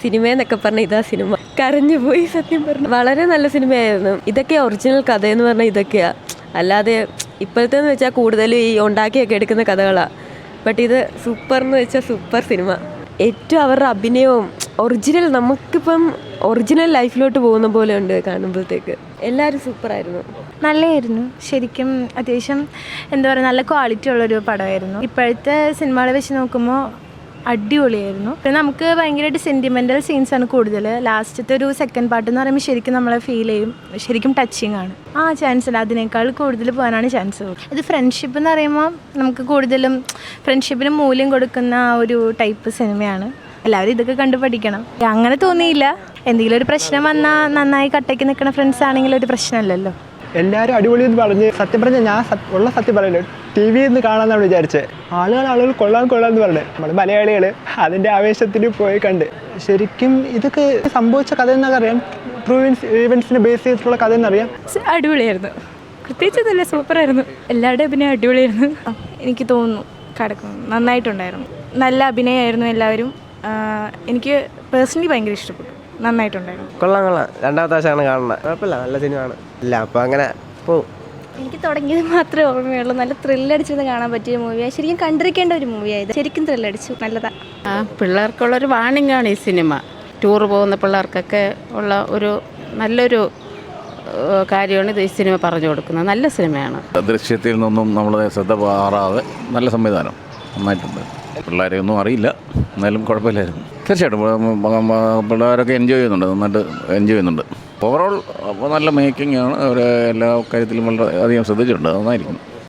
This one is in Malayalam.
സിനിമയെന്നൊക്കെ പറഞ്ഞാൽ ഇതാ സിനിമ. കരഞ്ഞു പോയി സത്യം പറഞ്ഞു. വളരെ നല്ല സിനിമയായിരുന്നു. ഇതൊക്കെയാ ഒറിജിനൽ കഥയെന്ന് പറഞ്ഞാൽ ഇതൊക്കെയാ. അല്ലാതെ ഇപ്പോഴത്തേന്ന് വെച്ചാൽ കൂടുതലും ഈ ഉണ്ടാക്കിയൊക്കെ എടുക്കുന്ന കഥകളാണ്. ബട്ട് ഇത് സൂപ്പർ എന്ന് വെച്ചാൽ സൂപ്പർ സിനിമ. ഏറ്റവും അവരുടെ അഭിനയവും ഒറിജിനൽ, നമുക്കിപ്പം ഒറിജിനൽ ലൈഫിലോട്ട് പോകുന്ന പോലെ ഉണ്ട് കാണുമ്പോഴത്തേക്ക്. എല്ലാവരും സൂപ്പറായിരുന്നു. നല്ലതായിരുന്നു. ശരിക്കും അത്യാവശ്യം എന്താ പറയുക, നല്ല ക്വാളിറ്റി ഉള്ളൊരു പടമായിരുന്നു. ഇപ്പോഴത്തെ സിനിമകളെ വെച്ച് നോക്കുമ്പോൾ അടിപൊളിയായിരുന്നു. പിന്നെ നമുക്ക് ഭയങ്കരമായിട്ട് സെൻറ്റിമെൻ്റൽ സീൻസാണ് കൂടുതൽ. ലാസ്റ്റത്തെ ഒരു സെക്കൻഡ് പാർട്ട് എന്ന് പറയുമ്പോൾ ശരിക്കും നമ്മളെ ഫീൽ ചെയ്യും. ശരിക്കും ടച്ചിങ് ആണ്. ചാൻസ് ഉണ്ട്, അതിനേക്കാൾ കൂടുതൽ പോകാനാണ് ചാൻസ്. ഇത് ഫ്രണ്ട്ഷിപ്പ് എന്ന് പറയുമ്പോൾ നമുക്ക് കൂടുതലും ഫ്രണ്ട്ഷിപ്പിന് മൂല്യം കൊടുക്കുന്ന ഒരു ടൈപ്പ് സിനിമയാണ്. എല്ലാവരും ഇതൊക്കെ കണ്ടു പഠിക്കണം. അങ്ങനെ തോന്നിയില്ല. എന്തെങ്കിലും ഒരു പ്രശ്നം വന്നാൽ നന്നായി കട്ടയ്ക്ക് നിൽക്കുന്ന ഫ്രണ്ട്സ് ആണെങ്കിൽ ഒരു പ്രശ്നമല്ലല്ലോ. എല്ലാവരും അടിപൊളി എന്ന് പറഞ്ഞ് സത്യം പറഞ്ഞാൽ ഞാൻ ഉള്ള സത്യം പറയല്ലോ, ടി വിയിൽ നിന്ന് കാണാമെന്നാണ് വിചാരിച്ചത്. ആളുകൾ കൊള്ളാമെന്ന് പറഞ്ഞു. നമ്മൾ മലയാളികൾ അതിൻ്റെ ആവേശത്തിന് പോയി കണ്ട്. ശരിക്കും ഇതൊക്കെ സംഭവിച്ച കഥ എന്നൊക്കെ അറിയാം. ട്രൂ ഈവൻസിനെ ബേസ് ചെയ്തിട്ടുള്ള കഥ എന്നറിയാം. അടിപൊളിയായിരുന്നു. പ്രത്യേകിച്ച് നല്ല സൂപ്പറായിരുന്നു. എല്ലാവരുടെയും അഭിനയം അടിപൊളിയായിരുന്നു. എനിക്ക് തോന്നുന്നു നന്നായിട്ടുണ്ടായിരുന്നു. നല്ല അഭിനയമായിരുന്നു എല്ലാവരും. എനിക്ക് പേഴ്സണലി ഭയങ്കര ഇഷ്ടപ്പെട്ടു. നന്നായിട്ടുണ്ടായിരുന്നു. കൊള്ളാം. രണ്ടാമത്തെ ആവശ്യമാണ് കാണുന്നത്. കുഴപ്പമില്ല, നല്ല സിനിമയാണ്. ഇല്ല അപ്പോൾ അങ്ങനെ പോവും. എനിക്ക് തുടങ്ങിയത് മാത്രമേ ഓർമ്മയുള്ളൂ. നല്ല ത്രില്ലടിച്ചത് കാണാൻ പറ്റിയ മൂവിയാണ്. ശരിക്കും കണ്ടിരിക്കേണ്ട ഒരു മൂവിയായത്. ശരിക്കും ത്രില്ലടിച്ചു. നല്ലതാണ്. പിള്ളേർക്കുള്ളൊരു വാണിംഗ് ആണ് ഈ സിനിമ. ടൂർ പോകുന്ന പിള്ളേർക്കൊക്കെ ഉള്ള ഒരു നല്ലൊരു കാര്യമാണ് ഇത് ഈ സിനിമ പറഞ്ഞു കൊടുക്കുന്നത്. നല്ല സിനിമയാണ്. ദൃശ്യത്തിൽ നിന്നും നമ്മൾ ശ്രദ്ധ മാറാതെ നല്ല സംവിധാനം നന്നായിട്ടുണ്ട്. പിള്ളേരെ ഒന്നും അറിയില്ല, എന്നാലും കുഴപ്പമില്ലായിരുന്നു. തീർച്ചയായിട്ടും പിള്ളേരൊക്കെ നന്നായിട്ട് എൻജോയ് ചെയ്യുന്നുണ്ട്. ഓവറോൾ നല്ല മേക്കിംഗ് ആണ്. അവർ എല്ലാ കാര്യത്തിലും വളരെ അധികം ശ്രദ്ധിച്ചിട്ടുണ്ട്. നന്നായിരിക്കും.